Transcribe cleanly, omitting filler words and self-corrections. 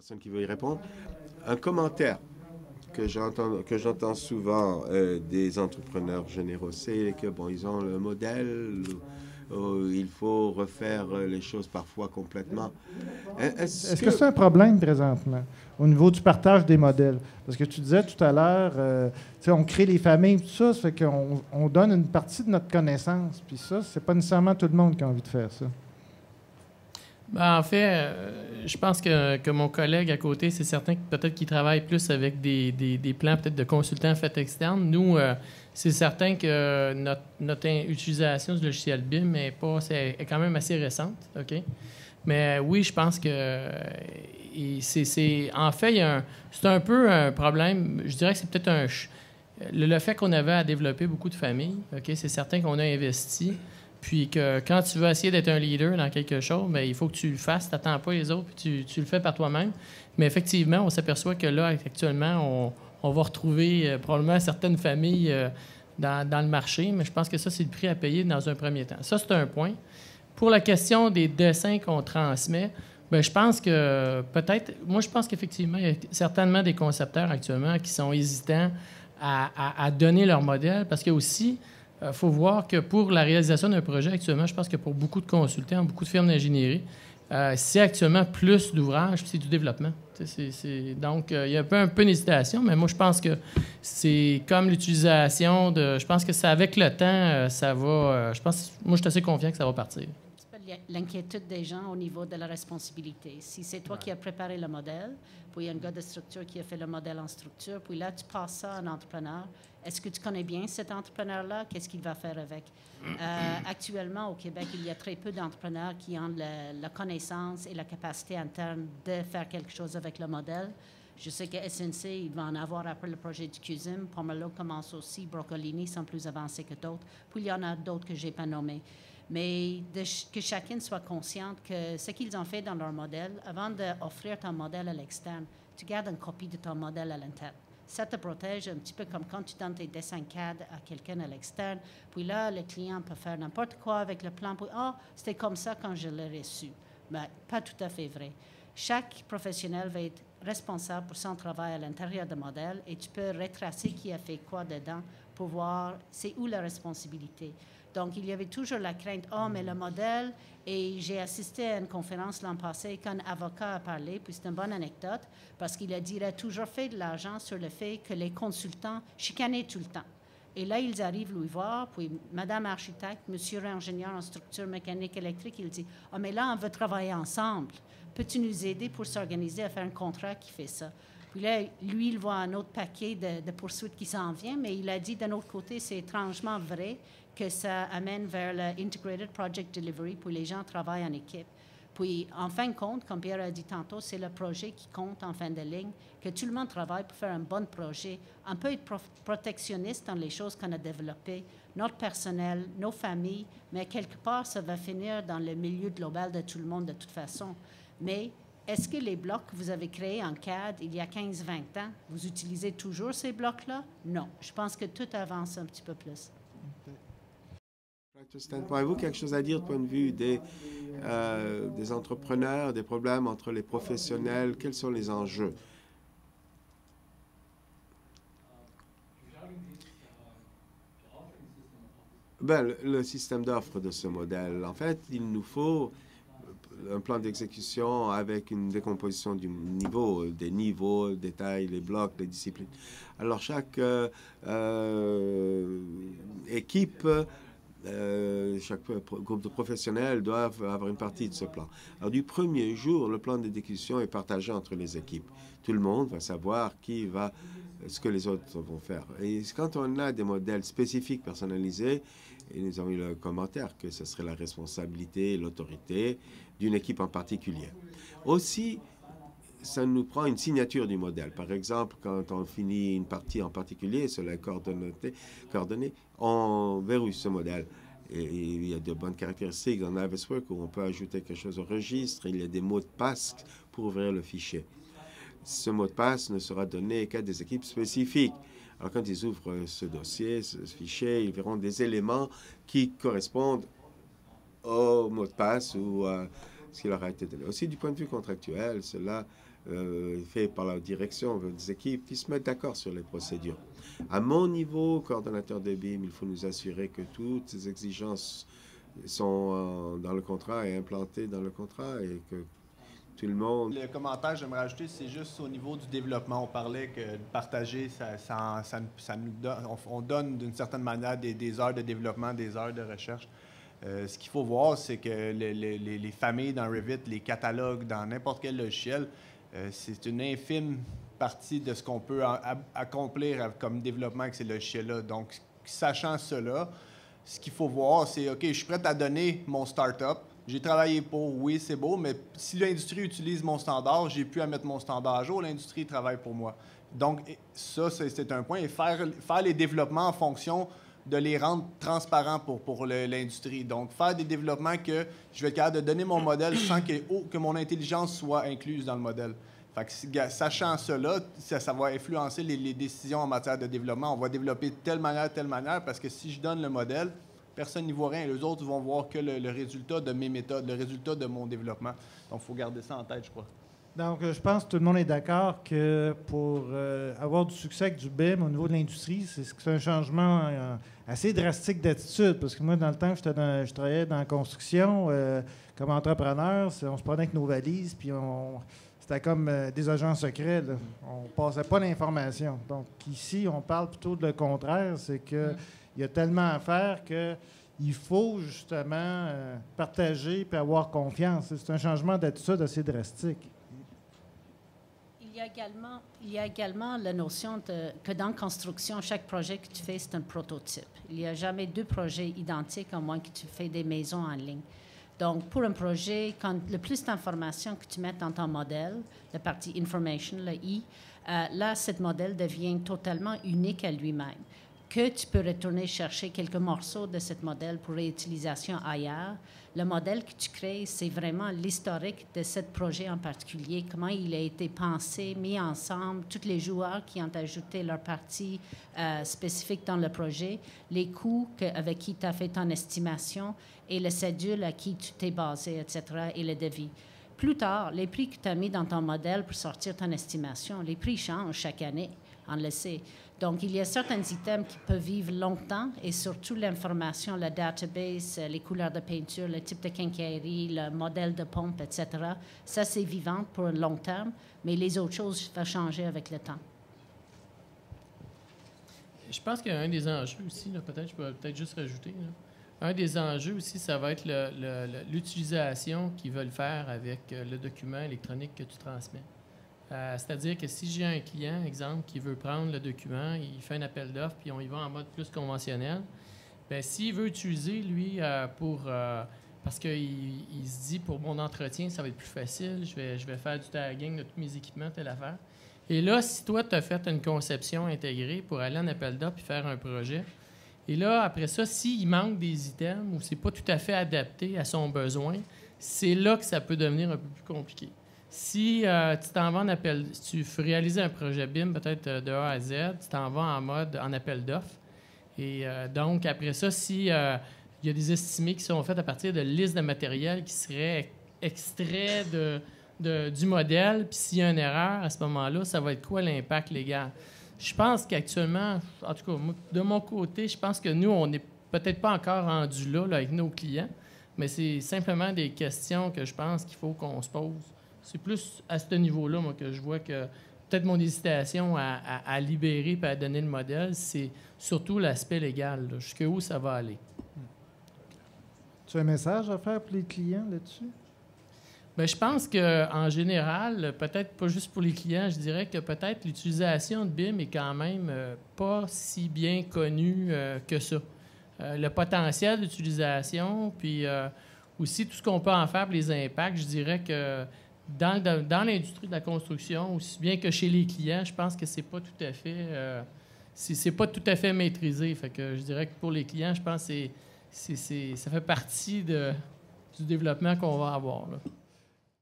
Personne qui veut y répondre. Un commentaire que j'entends souvent des entrepreneurs généraux, c'est que bon, ils ont le modèle, il faut refaire les choses parfois complètement. Est-ce Est-ce que que c'est un problème présentement au niveau du partage des modèles? Parce que tu disais tout à l'heure, tu sais, on crée les familles, tout ça, ça fait qu'on donne une partie de notre connaissance. Puis ça, c'est pas nécessairement tout le monde qui a envie de faire ça. Ben, en fait, je pense que mon collègue à côté, c'est certain que peut-être qu'il travaille plus avec des plans peut-être de consultants faits externes. Nous, c'est certain que notre utilisation du logiciel BIM est quand même assez récente. OK? Mais oui, je pense que en fait, c'est un peu un problème. Je dirais que c'est peut-être le fait qu'on avait à développer beaucoup de familles. OK? C'est certain qu'on a investi. Puis que quand tu veux essayer d'être un leader dans quelque chose, bien, il faut que tu le fasses, tu n'attends pas les autres, puis tu le fais par toi-même. Mais effectivement, on s'aperçoit que là, actuellement, on va retrouver probablement certaines familles dans le marché, mais je pense que ça, c'est le prix à payer dans un premier temps. Ça, c'est un point. Pour la question des dessins qu'on transmet, bien, je pense que moi, je pense qu'effectivement, il y a certainement des concepteurs actuellement qui sont hésitants à donner leur modèle, parce qu'il y a aussi... Il faut voir que pour la réalisation d'un projet, actuellement, je pense que pour beaucoup de consultants, beaucoup de firmes d'ingénierie, c'est actuellement plus d'ouvrages, c'est du développement. Donc, il y a un peu d'hésitation, mais moi, je pense que c'est comme l'utilisation de... Je pense que c'est avec le temps, ça va... moi, je suis assez confiant que ça va partir. L'inquiétude des gens au niveau de la responsabilité. Si c'est toi qui as préparé le modèle, puis il y a un gars de structure qui a fait le modèle en structure, puis là, tu passes ça à un entrepreneur. Est-ce que tu connais bien cet entrepreneur-là? Qu'est-ce qu'il va faire avec? Actuellement, au Québec, il y a très peu d'entrepreneurs qui ont la connaissance et la capacité interne de faire quelque chose avec le modèle. Je sais que SNC, il va en avoir après le projet du CUSIM. Pomelo commence aussi. Broccolini sont plus avancés que d'autres. Puis il y en a d'autres que je n'ai pas nommés. Mais que chacun soit conscient que ce qu'ils ont fait dans leur modèle, avant d'offrir ton modèle à l'externe, tu gardes une copie de ton modèle à l'interne. Ça te protège un petit peu comme quand tu donnes tes dessins CAD à quelqu'un à l'externe. Puis là, le client peut faire n'importe quoi avec le plan. Puis, c'était comme ça quand je l'ai reçu. Mais pas tout à fait vrai. Chaque professionnel va être responsable pour son travail à l'intérieur du modèle et tu peux retracer qui a fait quoi dedans pour voir c'est où la responsabilité. Donc, il y avait toujours la crainte, mais le modèle, et j'ai assisté à une conférence l'an passé qu'un avocat a parlé, puis c'est une bonne anecdote, parce qu'il a dit qu'il a toujours fait de l'argent sur le fait que les consultants chicanaient tout le temps. Et là, ils arrivent lui voir, puis Madame architecte, Monsieur ingénieur en structure mécanique électrique, il dit, mais là, on veut travailler ensemble. Peux-tu nous aider pour s'organiser à faire un contrat qui fait ça? Puis là, lui, il voit un autre paquet de poursuites qui s'en vient, mais il a dit d'un autre côté, c'est étrangement vrai que ça amène vers l'Integrated Project Delivery, puis les gens travaillent en équipe. Puis, en fin de compte, comme Pierre a dit tantôt, c'est le projet qui compte en fin de ligne, que tout le monde travaille pour faire un bon projet. On peut être protectionniste dans les choses qu'on a développées, notre personnel, nos familles, mais quelque part, ça va finir dans le milieu global de tout le monde de toute façon. Mais est-ce que les blocs que vous avez créés en CAD il y a 15-20 ans, vous utilisez toujours ces blocs-là? Non. Je pense que tout avance un petit peu plus. Avez-vous quelque chose à dire du point de vue des entrepreneurs, des problèmes entre les professionnels? Quels sont les enjeux? Ben, le système d'offre de ce modèle, en fait, il nous faut un plan d'exécution avec une décomposition du niveau, des niveaux, des tailles, les blocs, les disciplines. Alors, chaque équipe, chaque groupe de professionnels doivent avoir une partie de ce plan. Alors, du premier jour, le plan d'exécution est partagé entre les équipes. Tout le monde va savoir ce que les autres vont faire. Et quand on a des modèles spécifiques, personnalisés, et nous avons eu le commentaire que ce serait la responsabilité et l'autorité d'une équipe en particulier. Aussi, ça nous prend une signature du modèle. Par exemple, quand on finit une partie en particulier, cela est coordonné, on verrouille ce modèle. Et il y a de bonnes caractéristiques dans Navisworks où on peut ajouter quelque chose au registre. Il y a des mots de passe pour ouvrir le fichier. Ce mot de passe ne sera donné qu'à des équipes spécifiques. Alors, quand ils ouvrent ce dossier, ce fichier, ils verront des éléments qui correspondent au mot de passe ou à ce qui leur a été donné. Aussi, du point de vue contractuel, cela fait par la direction des équipes qui se mettent d'accord sur les procédures. À mon niveau, coordonnateur de BIM, il faut nous assurer que toutes ces exigences sont dans le contrat et implantées dans le contrat et que tout le monde... Le commentaire, j'aimerais ajouter, c'est juste au niveau du développement. On parlait que de partager, ça nous donne, on donne d'une certaine manière des heures de développement, des heures de recherche. Ce qu'il faut voir, c'est que les familles dans Revit, les catalogues dans n'importe quel logiciel, c'est une infime partie de ce qu'on peut accomplir comme développement avec ces logiciels-là. Donc, sachant cela, ce qu'il faut voir, c'est, OK, je suis prêt à donner mon start-up. J'ai travaillé pour, oui, c'est beau, mais si l'industrie utilise mon standard, j'ai plus à mettre mon standard à jour, l'industrie travaille pour moi. Donc, ça, c'est un point. Et faire les développements en fonction de les rendre transparents pour l'industrie. Donc, faire des développements que je vais être capable de donner mon modèle sans que mon intelligence soit incluse dans le modèle. Fait que, sachant cela, ça va influencer les décisions en matière de développement. On va développer de telle manière, parce que si je donne le modèle, personne n'y voit rien. Les autres vont voir que le résultat de mes méthodes, le résultat de mon développement. Donc, il faut garder ça en tête, je crois. Donc, je pense que tout le monde est d'accord que pour avoir du succès avec du BIM au niveau de l'industrie, c'est un changement assez drastique d'attitude. Parce que moi, dans le temps que je travaillais dans la construction, comme entrepreneur, on se prenait avec nos valises, puis c'était comme des agents secrets, là. On ne passait pas l'information. Donc, ici, on parle plutôt de le contraire, c'est qu'il y a tellement à faire qu'il faut justement partager et avoir confiance. C'est un changement d'attitude assez drastique. Il y a également la notion que dans la construction, chaque projet que tu fais, c'est un prototype. Il n'y a jamais deux projets identiques, à moins que tu fais des maisons en ligne. Donc, pour un projet, le plus d'informations que tu mets dans ton modèle, la partie information, le I, là, ce modèle devient totalement unique à lui-même. Que tu peux retourner chercher quelques morceaux de ce modèle pour réutilisation ailleurs. Le modèle que tu crées, c'est vraiment l'historique de ce projet en particulier, comment il a été pensé, mis ensemble, tous les joueurs qui ont ajouté leur partie spécifique dans le projet, les coûts avec qui tu as fait ton estimation et le cédule à qui tu t'es basé, etc., et le devis. Plus tard, les prix que tu as mis dans ton modèle pour sortir ton estimation, les prix changent chaque année, on le sait. Donc, il y a certains items qui peuvent vivre longtemps et surtout l'information, le database, les couleurs de peinture, le type de quincaillerie, le modèle de pompe, etc. Ça, c'est vivant pour un long terme, mais les autres choses vont changer avec le temps. Je pense qu'un des enjeux aussi, peut-être, je peux peut-être juste rajouter, là. Un des enjeux aussi, ça va être l'utilisation qu'ils veulent faire avec le document électronique que tu transmets. C'est-à-dire que si j'ai un client, exemple, qui veut prendre le document, il fait un appel d'offres, puis on y va en mode plus conventionnel, bien, s'il veut utiliser, lui, parce qu'il se dit, pour mon entretien, ça va être plus facile, je vais faire du tagging de tous mes équipements, telle affaire. Et là, si toi, tu as fait une conception intégrée pour aller en appel d'offres et faire un projet, et là, après ça, s'il manque des items ou c'est pas tout à fait adapté à son besoin, c'est là que ça peut devenir un peu plus compliqué. Si tu t'en vas en appel, si tu réalises un projet BIM peut-être de A à Z, tu t'en vas en mode en appel d'offres. Et donc, après ça, si il y a des estimés qui sont faits à partir de listes de matériel qui seraient extraits du modèle, puis s'il y a une erreur, à ce moment-là, ça va être quoi l'impact légal? Je pense qu'actuellement, en tout cas, de mon côté, je pense que nous, on n'est peut-être pas encore rendu là avec nos clients, mais c'est simplement des questions que je pense qu'il faut qu'on se pose. C'est plus à ce niveau-là, moi, que je vois que peut-être mon hésitation à libérer et à donner le modèle, c'est surtout l'aspect légal. Jusqu'où ça va aller. Tu as un message à faire pour les clients là-dessus? Bien, je pense qu'en général, peut-être pas juste pour les clients, je dirais que peut-être l'utilisation de BIM est quand même pas si bien connue que ça. Le potentiel d'utilisation, puis aussi tout ce qu'on peut en faire pour les impacts, je dirais que dans l'industrie de la construction, aussi bien que chez les clients, je pense que c'est pas tout à fait c'est pas tout à fait maîtrisé. Fait que je dirais que pour les clients, je pense que ça fait partie du développement qu'on va avoir, là.